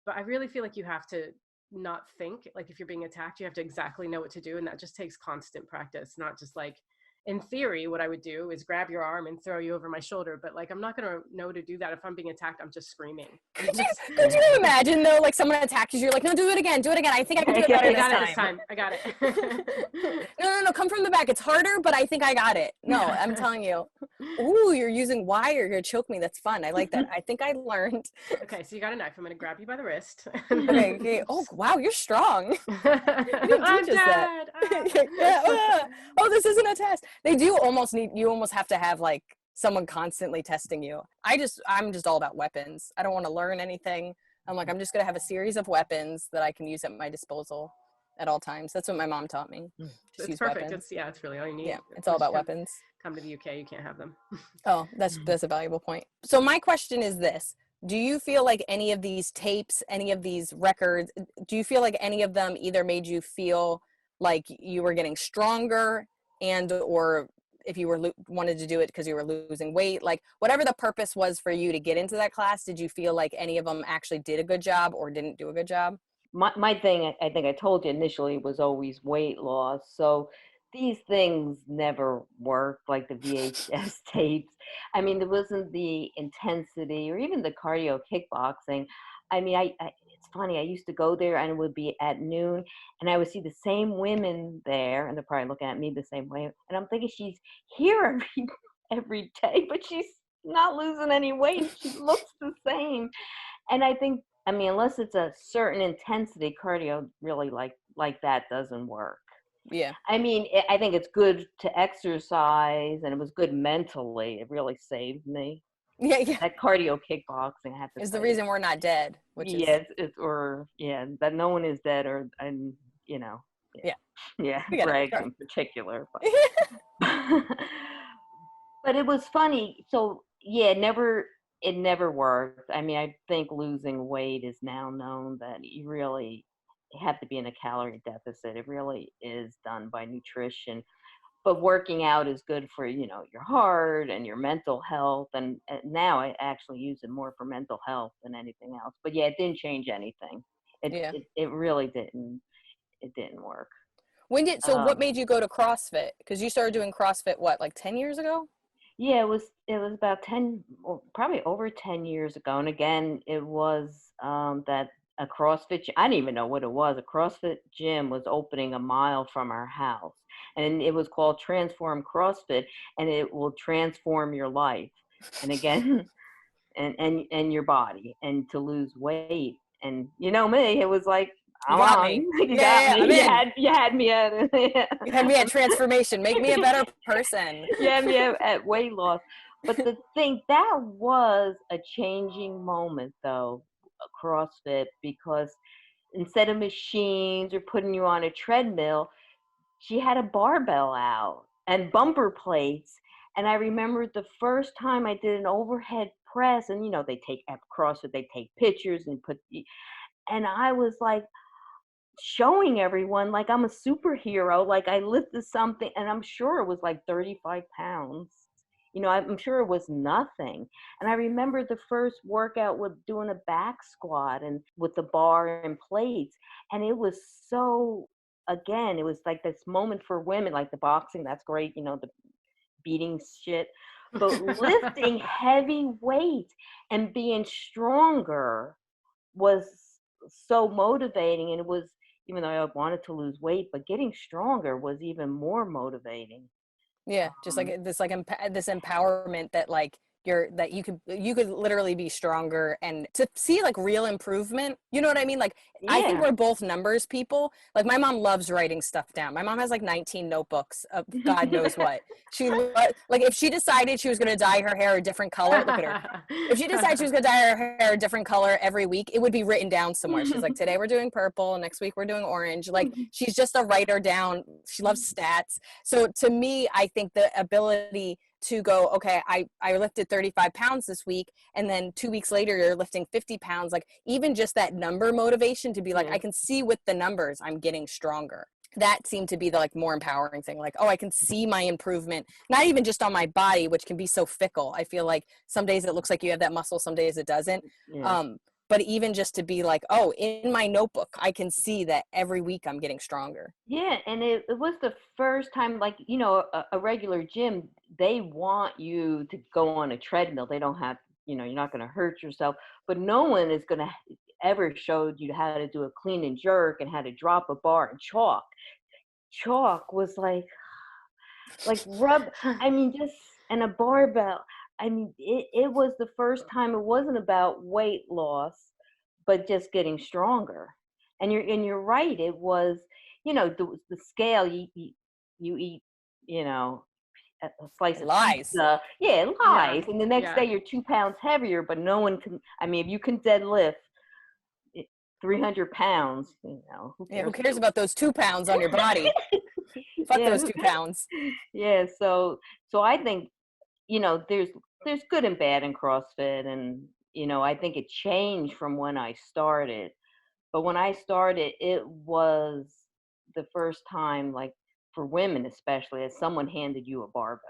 But I really feel like you have to not think. Like if you're being attacked, you have to exactly know what to do, and that just takes constant practice. Not just like in theory, what I would do is grab your arm and throw you over my shoulder. But like I'm not gonna know to do that if I'm being attacked. I'm just screaming. Could you imagine though, like someone attacks you, you're like, no, do it again. I think I can do it better I this got time. it this time. I got it. No, come from the back. It's harder, but I think I got it. No, I'm telling you. Ooh, you're using wire. You're gonna choke me. That's fun. I like that. I think I learned. Okay, so you got a knife. I'm gonna grab you by the wrist. Okay. Oh, wow, you're strong. I'm dead. Yeah. Oh, this isn't a test. They do almost need. You almost have to have like someone constantly testing you. I'm just all about weapons. I don't want to learn anything. I'm like, I'm just gonna have a series of weapons that I can use at my disposal at all times. That's what my mom taught me. It's Use perfect. weapons. It's really all you need. Yeah, it's all about weapons. Come to the UK, you can't have them. Oh, that's a valuable point. So my question is this. Do you feel like any of these tapes, any of these records, do you feel like any of them either made you feel like you were getting stronger and or if you were wanted to do it because you were losing weight, like whatever the purpose was for you to get into that class, did you feel like any of them actually did a good job or didn't do a good job? My thing, I think I told you initially, was always weight loss. So these things never worked, like the VHS tapes. I mean, there wasn't the intensity or even the cardio kickboxing. I mean, it's funny. I used to go there and it would be at noon and I would see the same women there and they're probably looking at me the same way. And I'm thinking she's here every day, but she's not losing any weight. She looks the same. And I mean, unless it's a certain intensity, cardio really like that doesn't work. Yeah. I mean, I think it's good to exercise, and it was good mentally. It really saved me. Yeah. That cardio kickboxing, I have to Is tell the you. reason we're not dead, which is Yes, that no one is dead, Yeah. yeah, We get it. Greg Sure. in particular. But it was funny. So yeah, it never worked. I mean, I think losing weight is now known that you really have to be in a calorie deficit. It really is done by nutrition. But working out is good for, your heart and your mental health. And now I actually use it more for mental health than anything else. But yeah, it didn't change anything. Yeah. It really didn't. It didn't work. What made you go to CrossFit? Because you started doing CrossFit, what, like 10 years ago? Yeah, it was about 10, or probably over 10 years ago. And again, it was that a CrossFit, I didn't even know what it was. A CrossFit gym was opening a mile from our house. And it was called Transform CrossFit, and it will transform your life. And again, and your body, and to lose weight. and you know me, it was like, You I'm got on. me. You Yeah, got me. I'm in. You had me at You had me at transformation. Make me a better person. you had me at weight loss. But the thing, that was a changing moment though, CrossFit, because instead of machines or putting you on a treadmill, she had a barbell out and bumper plates. And I remember the first time I did an overhead press, and they take at CrossFit, they take pictures and and I was like showing everyone like I'm a superhero, like I lifted something, and I'm sure it was like 35 pounds. I'm sure it was nothing. And I remember the first workout with doing a back squat and with the bar and plates. And it was so, again, it was like this moment for women, like the boxing, that's great, the beating shit. But lifting heavy weight and being stronger was so motivating. And it was, even though I wanted to lose weight, but getting stronger was even more motivating. Yeah, just like this, like this empowerment that like that you could literally be stronger, and to see like real improvement. You know what I mean? Like I think Yeah. we're both numbers people. Like my mom loves writing stuff down. My mom has like 19 notebooks of God knows what. Like if she decided she was going to dye her hair a different color, look at her. If she decided she was going to dye her hair a different color every week, it would be written down somewhere. She's like, today we're doing purple, next week we're doing orange. Like she's just a writer down. She loves stats. So to me, I think the ability to go, okay, I lifted 35 pounds this week, and then 2 weeks later you're lifting 50 pounds, like even just that number motivation to be like, I can see with the numbers I'm getting stronger. That seemed to be the like more empowering thing. Like, oh, I can see my improvement, not even just on my body, which can be so fickle. I feel like some days it looks like you have that muscle, some days it doesn't. But even just to be like, oh, in my notebook, I can see that every week I'm getting stronger. Yeah, and it was the first time, like, a regular gym, they want you to go on a treadmill. They don't have, you're not going to hurt yourself, but no one is going to ever showed you how to do a clean and jerk and how to drop a bar and chalk. Chalk was like rub, I mean, just, and a barbell. I mean, it was the first time it wasn't about weight loss, but just getting stronger. And you're right. It was, the scale, you eat, a slice of Lies. pizza. Yeah, lies. Yeah. And the next day you're 2 pounds heavier, but no one can, I mean, if you can deadlift 300 pounds, Who cares about those 2 pounds on your body? Fuck those 2 pounds. Yeah. So I think, there's good and bad in CrossFit. And, I think it changed from when I started. But when I started, it was the first time, like for women especially, as someone handed you a barbell.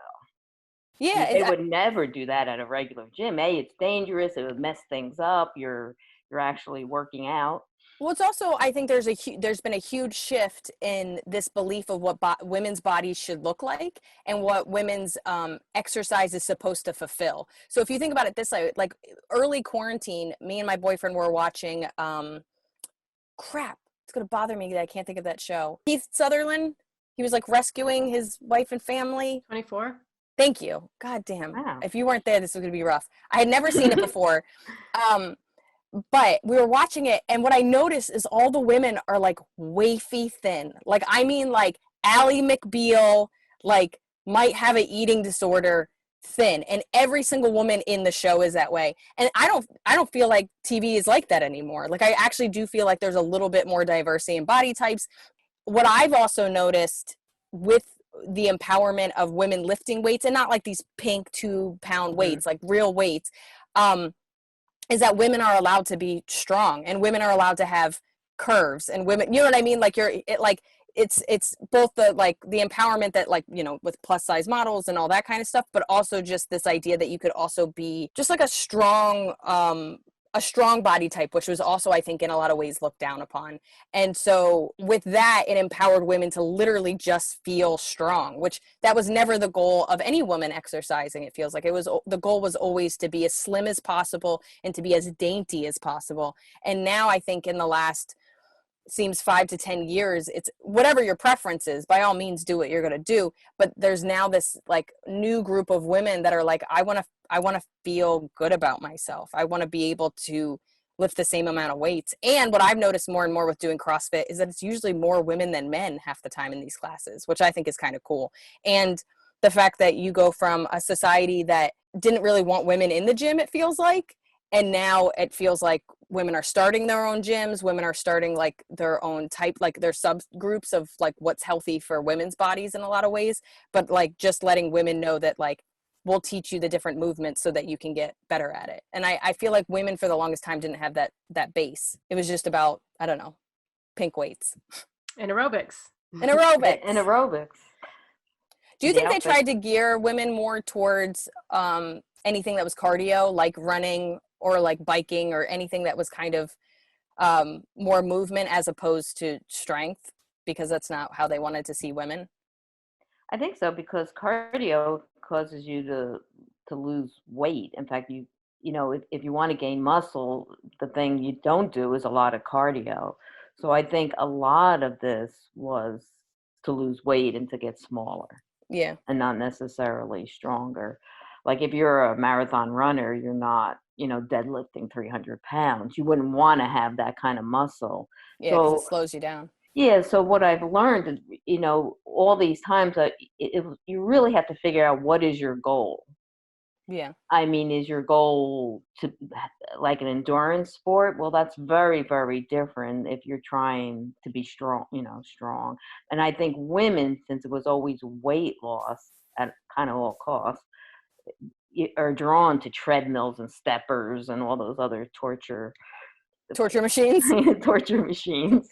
Yeah, They would never do that at a regular gym. It's dangerous. It would mess things up. You're actually working out. well, it's also, I think there's been a huge shift in this belief of what women's bodies should look like and what women's exercise is supposed to fulfill. So if you think about it this way, like early quarantine, me and my boyfriend were watching, crap, it's going to bother me that I can't think of that show. Keith Sutherland, he was like rescuing his wife and family. 24. Thank you. God damn. Wow. If you weren't there, this was going to be rough. I had never seen it before. But we were watching it, and what I noticed is all the women are like wafy thin. Like, I mean, like Ally McBeal, like might have an eating disorder, thin. And every single woman in the show is that way. And I don't feel like TV is like that anymore. Like, I actually do feel like there's a little bit more diversity in body types. What I've also noticed with the empowerment of women lifting weights, and not like these pink 2 pound weights, like real weights, is that women are allowed to be strong, and women are allowed to have curves, and women, you know what I mean? Like it's both the, like the empowerment that, like, with plus size models and all that kind of stuff, but also just this idea that you could also be just like a strong body type, which was also, I think, in a lot of ways looked down upon. And so with that, it empowered women to literally just feel strong, which that was never the goal of any woman exercising. It feels like the goal was always to be as slim as possible and to be as dainty as possible. And now I think in the last, seems 5 to 10 years, it's whatever your preference is, by all means do what you're going to do, but there's now this like new group of women that are like, I want to feel good about myself. I want to be able to lift the same amount of weights. And what I've noticed more and more with doing CrossFit is that it's usually more women than men half the time in these classes, which I think is kind of cool. And the fact that you go from a society that didn't really want women in the gym, it feels like, and now it feels like women are starting their own gyms, women are starting like their own type, like their subgroups of like what's healthy for women's bodies in a lot of ways, but like just letting women know that like we'll teach you the different movements so that you can get better at it. And I feel like women for the longest time didn't have that base. It was just about, I don't know, pink weights. And aerobics. And aerobics. And aerobics. Do you think they tried to gear women more towards anything that was cardio, like running or like biking or anything that was kind of more movement as opposed to strength? Because that's not how they wanted to see women. I think so, because cardio causes you to lose weight. In fact, you know, if you want to gain muscle, the thing you don't do is a lot of cardio. So I think a lot of this was to lose weight and to get smaller. Yeah. And not necessarily stronger. Like if you're a marathon runner, you're not, you know, deadlifting 300 pounds. You wouldn't want to have that kind of muscle. Yeah, because it slows you down. Yeah, so what I've learned, you know, all these times, you really have to figure out what is your goal. Yeah. I mean, is your goal to like an endurance sport? Well, that's very, very different if you're trying to be strong, you know, strong. And I think women, since it was always weight loss at kind of all costs, are drawn to treadmills and steppers and all those other torture machines. torture machines.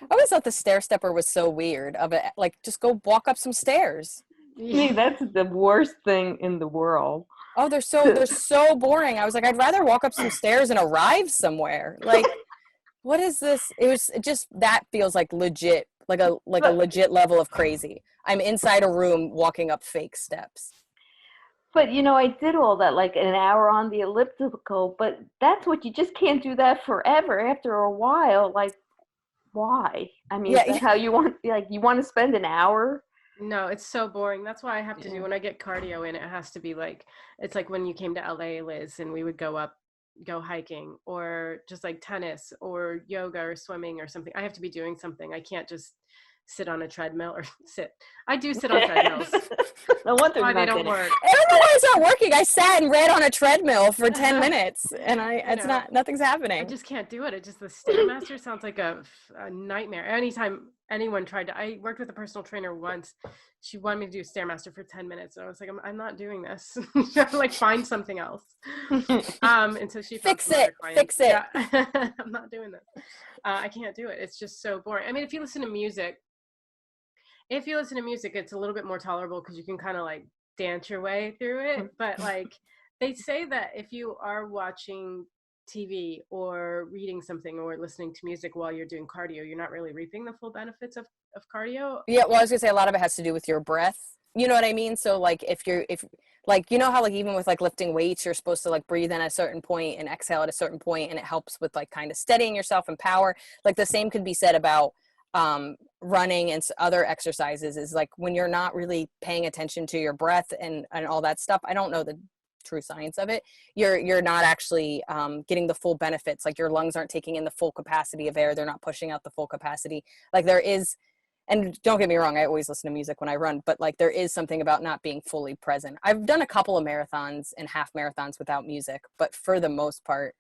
I always thought the stair stepper was so weird. Of it, like just go walk up some stairs. Yeah, that's the worst thing in the world. Oh, they're so boring. I was like, I'd rather walk up some stairs and arrive somewhere. Like, what is this? It just that feels like legit, like a legit level of crazy. I'm inside a room walking up fake steps. But, you know, I did all that, like an hour on the elliptical, but that's what you just can't do that forever. After a while, like, why? I mean, is that how you want, like, you want to spend an hour? No, it's so boring. That's why I have to do, when I get cardio in, it has to be like, it's like when you came to LA, Liz, and we would go hiking or just like tennis or yoga or swimming or something. I have to be doing something. I can't just sit on a treadmill or sit. I do sit on treadmills. No wonder why they don't work. I don't know why it's not working. I sat and read on a treadmill for 10 minutes and nothing's happening. I just can't do it. The Stairmaster sounds like a nightmare. Anytime anyone tried to, I worked with a personal trainer once. She wanted me to do Stairmaster for 10 minutes. And I was like, I'm not doing this. Like find something else. And so she fix it. Yeah. I'm not doing this. I can't do it. It's just so boring. I mean, if you listen to music, it's a little bit more tolerable because you can kind of like dance your way through it. But like they say that if you are watching TV or reading something or listening to music while you're doing cardio, you're not really reaping the full benefits of cardio. Yeah, well, I was gonna say a lot of it has to do with your breath. You know what I mean? So like if like, you know how like even with like lifting weights, you're supposed to like breathe in at a certain point and exhale at a certain point, and it helps with like kind of steadying yourself and power. Like the same could be said about running and other exercises, is like when you're not really paying attention to your breath and all that stuff. I don't know the true science of it. You're not actually getting the full benefits. Like your lungs aren't taking in the full capacity of air. They're not pushing out the full capacity. Like there is, and don't get me wrong, I always listen to music when I run, but like there is something about not being fully present. I've done a couple of marathons and half marathons without music, but for the most part,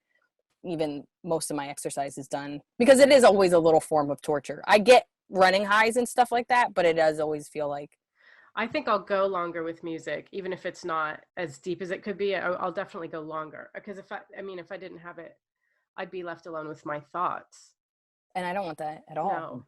even most of my exercise is done because it is always a little form of torture. I get running highs and stuff like that, but it does always feel like. I think I'll go longer with music, even if it's not as deep as it could be. I'll definitely go longer because if I didn't have it, I'd be left alone with my thoughts. And I don't want that at all. No.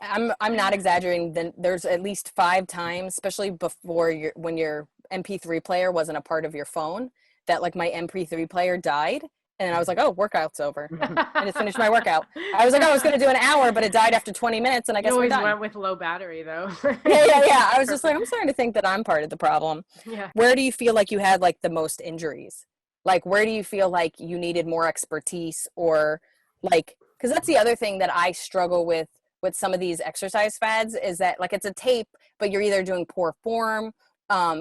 I'm not exaggerating. Then there's at least 5 times, especially before when your MP3 player wasn't a part of your phone, that like my MP3 player died. And I was like, oh, workout's over. I just finished my workout. I was like, I was going to do an hour, but it died after 20 minutes. And I guess you we're always done. went with low battery, though. Yeah. I was just like, I'm starting to think that I'm part of the problem. Yeah. Where do you feel like you had like the most injuries? Like, where do you feel like you needed more expertise or like, because that's the other thing that I struggle with some of these exercise fads is that like it's a tape, but you're either doing poor form,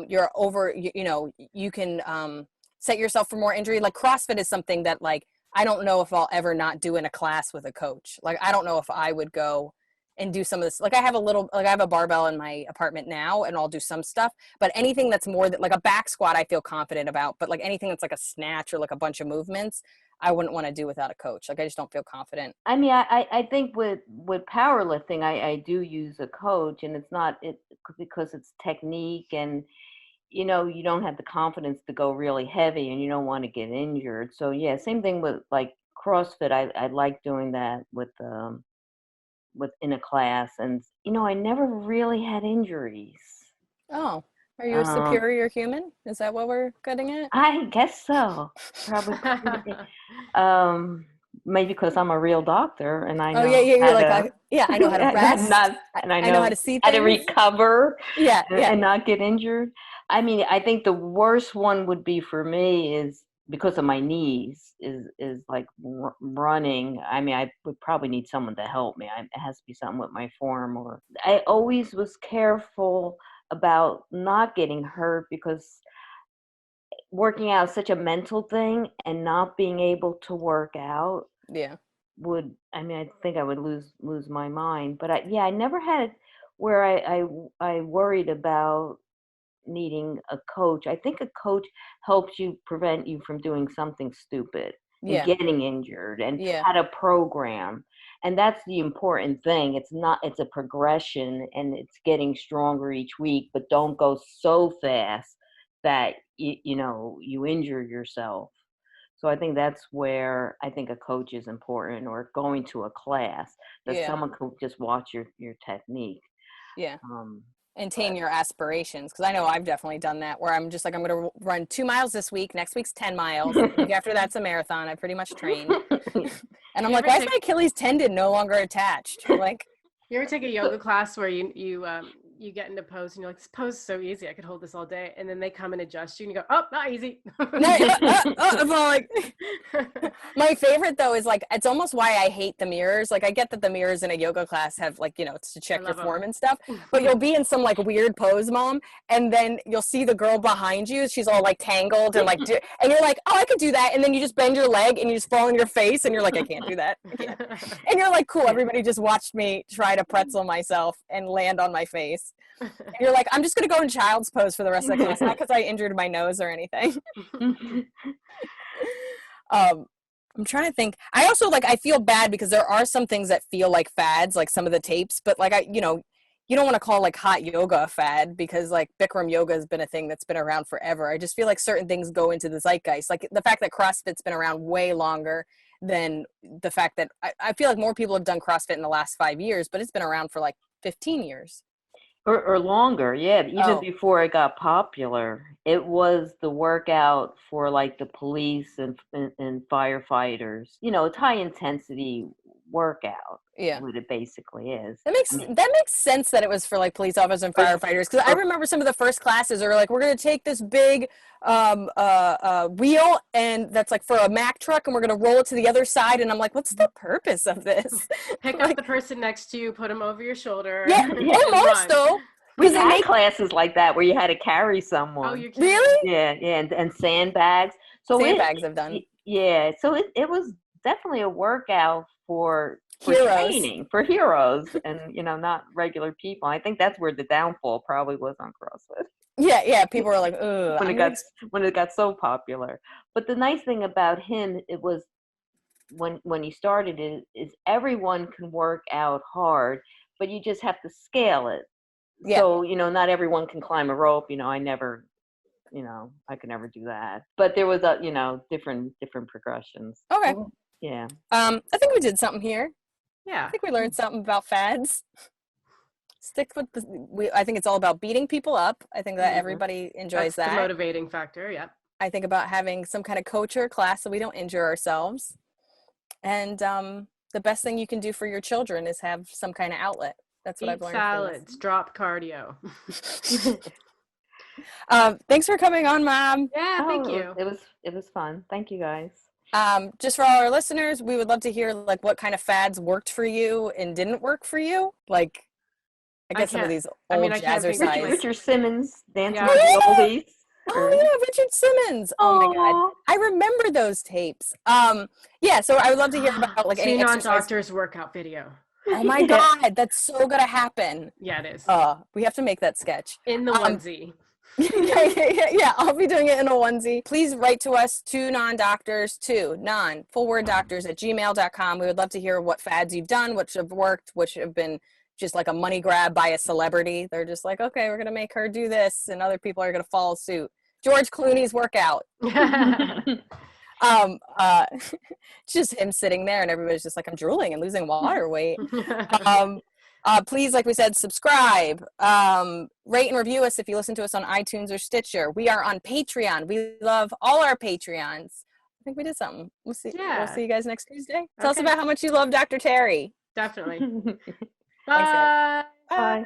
you're over, you know, you can, set yourself for more injury. Like CrossFit is something that like I don't know if I'll ever not do in a class with a coach. Like, I don't know if I would go and do some of this. Like, I have a barbell in my apartment now, and I'll do some stuff, but anything that's more than like a back squat, I feel confident about, but like anything that's like a snatch or like a bunch of movements, I wouldn't want to do without a coach. Like, I just don't feel confident. I mean, I think with powerlifting, I do use a coach, and it's not it because it's technique, and you know, you don't have the confidence to go really heavy, and you don't want to get injured. So yeah, same thing with like CrossFit. I like doing that with in a class, and you know, I never really had injuries. Oh, are you a Um, superior human? Is that what we're getting at? I guess so. Probably. Um, maybe because I'm a real doctor and I Oh yeah, know yeah. You're how like, to yeah, I know how to and rest. not and I I know how know to see how to things. recover Yeah, yeah, and not get injured. I mean, I think the worst one would be for me is because of my knees is like running. I mean, I would probably need someone to help me. It has to be something with my form, or I always was careful about not getting hurt because working out is such a mental thing, and not being able to work out yeah, would, I mean, I think I would lose my mind. But I never had it where I worried about needing a coach. I think a coach helps you prevent you from doing something stupid and yeah, getting injured, and yeah, how to program. And that's the important thing. It's a progression, and it's getting stronger each week, but don't go so fast that you know, you injure yourself. So I think that's where I think a coach is important, or going to a class that yeah, someone could just watch your technique. yeah. Um, And tame but your aspirations, because I know I've definitely done that, where I'm just like, I'm going to run 2 miles this week. Next week's 10 miles. The week after that's a marathon. I pretty much trained. And I'm You like, ever why is my take Achilles tendon no longer attached? Like, you ever take a yoga class where you get into pose and you're like, this pose is so easy, I could hold this all day, and then they come and adjust you and you go, oh, not easy. no, I'm all like, my favorite though is like, it's almost why I hate the mirrors. Like, I get that the mirrors in a yoga class have like, you know, it's to I check your love them. form and stuff, but you'll be in some like weird pose, mom, and then you'll see the girl behind you. She's all like tangled and like, and you're like, oh, I could do that. And then you just bend your leg and you just fall on your face and you're like, I can't do that. I can't. And you're like, cool. Everybody just watched me try to pretzel myself and land on my face. And you're like, I'm just going to go in child's pose for the rest of the class, not because I injured my nose or anything. um I'm trying to think. I also like, I feel bad because there are some things that feel like fads, like some of the tapes, but like, I, you know, you don't want to call like hot yoga a fad, because like Bikram yoga has been a thing that's been around forever. I just feel like certain things go into the zeitgeist, like the fact that CrossFit's been around way longer than the fact that I feel like more people have done CrossFit in the last 5 years, but it's been around for like 15 years. or longer, yeah. Even Oh, before it got popular, it was the workout for like the police and firefighters. You know, it's high intensity workout. yeah. What it basically is. That I mean, makes sense that it was for like police officers and or, firefighters, because I or remember some of the first classes are like, we're gonna take this big wheel, and that's like for a Mack truck, and we're gonna roll it to the other side, and I'm like, what's the purpose of this? Pick up Like, the person next to you, put them over your shoulder, yeah, yeah, and almost run. though, we because they had make classes like that where you had to carry Oh, someone. you're kidding. really Yeah, and sandbags. So sandbags have done yeah, so it was definitely a workout for heroes. training, for heroes, and you know, not regular people. I think that's where the downfall probably was on CrossFit. Yeah, yeah. People were like, ugh, when I'm it gonna. got when it got so popular. But the nice thing about him, it was when he started it, is everyone can work out hard, but you just have to scale it. Yeah. So, you know, not everyone can climb a rope. You know, I could never do that. But there was you know, different progressions. Okay. Yeah. I think we did something here. I Yeah. think we learned something about fads. Stick with I think it's all about beating people up. I think that Mhm. everybody enjoys That's the that. motivating factor. Yeah. I think about having some kind of coach or class so we don't injure ourselves. And the best thing you can do for your children is have some kind of outlet. That's what I've Eat learned from salads, drop cardio. this. Thanks for coming on, Mom. Yeah, thank Oh, you. it was fun. Thank you guys. Just for all our listeners, we would love to hear like what kind of fads worked for you and didn't work for you. Like, I I guess some of can't, these I mean, old I can't think of jazzercise. like, Richard Simmons dancing yeah. with the oldies. Oh yeah, Richard Simmons. Oh my God, Aw. I remember those tapes. Yeah, so I would love to hear about like any Two exercise. non-doctors workout video. Oh my God, that's so gonna happen. Yeah, it is. We have to make that sketch. In the onesie. Yeah, I'll be doing it in a onesie. Please write to us, full word doctors at gmail.com. We would love to hear what fads you've done, which have worked, which have been just like a money grab by a celebrity. They're just like, okay, we're gonna make her do this, and other people are gonna follow suit. George Clooney's workout. Just him sitting there, and everybody's just like, I'm drooling and losing water weight. Please, like we said, subscribe, rate and review us if you listen to us on iTunes or Stitcher. We are on Patreon. We love all our Patreons. I think we did something. We'll see you guys next Tuesday. Tell us about how much you love Dr. Terry. Definitely. Thanks, guys. Bye.